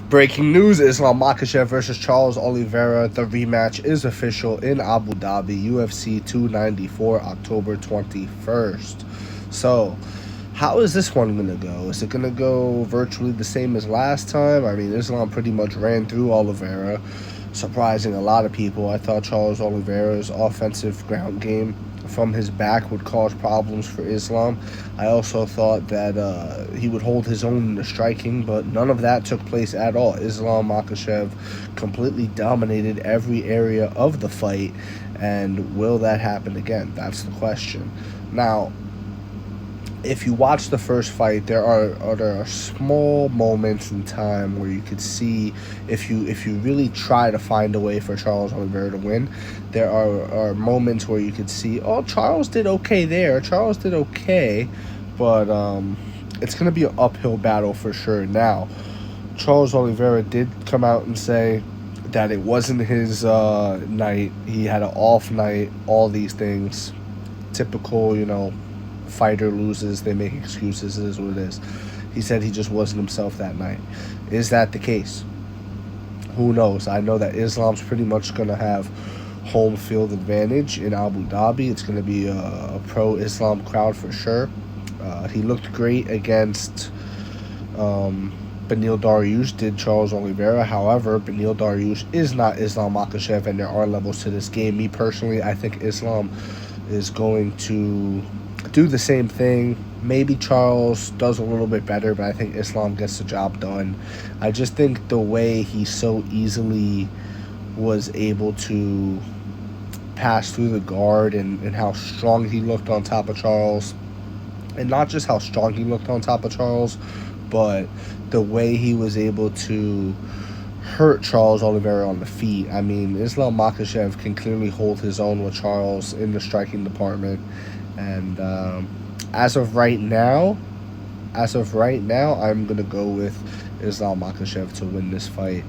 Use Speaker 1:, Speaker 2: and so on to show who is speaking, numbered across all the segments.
Speaker 1: Breaking news, Islam Makhachev versus Charles Oliveira. The rematch is official in Abu Dhabi, UFC 294, October 21st. So, how is this one going to go? Is it going to go virtually the same as last time? I mean, Islam pretty much ran through Oliveira, surprising a lot of people. I thought Charles Oliveira's offensive ground game from his back would cause problems for Islam. I also thought that he would hold his own in the striking, but none of that took place at all. Islam Makhachev completely dominated every area of the fight, and will that happen again? That's the question. Now, if you watch the first fight, there are small moments in time where you could see, if you really try to find a way for Charles Oliveira to win, there are moments where you could see, oh, Charles did okay there, Charles did okay, but it's going to be an uphill battle for sure. Now, Charles Oliveira did come out and say that it wasn't his night. He had an off night, all these things. Typical, fighter loses, they make excuses, it is what it is. He said he just wasn't himself that night. Is that the case? Who knows? I know that Islam's pretty much going to have home field advantage in Abu Dhabi. It's going to be a pro-Islam crowd for sure. He looked great against Beneil Dariush, did Charles Oliveira. However, Beneil Dariush is not Islam Makhachev, and there are levels to this game. Me personally, I think Islam is going to do the same thing. Maybe Charles does a little bit better, but I think Islam gets the job done. I just think the way he so easily was able to pass through the guard and how strong he looked on top of Charles, and not just how strong he looked on top of Charles, but the way he was able to hurt Charles Oliveira on the feet. I mean, Islam Makhachev can clearly hold his own with Charles in the striking department. And as of right now, I'm going to go with Islam Makhachev to win this fight.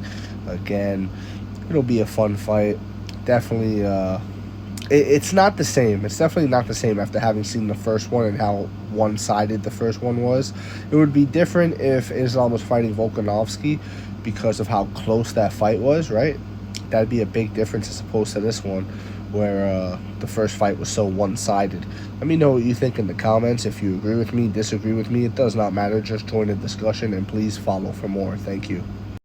Speaker 1: Again, it'll be a fun fight. Definitely, it's not the same. It's definitely not the same after having seen the first one and how one-sided the first one was. It would be different if Islam was fighting Volkanovski because of how close that fight was, right? That'd be a big difference as opposed to this one, where the first fight was so one-sided. Let me know what you think in the comments. If you agree with me, disagree with me, it does not matter. Just join the discussion, and please follow for more. Thank you.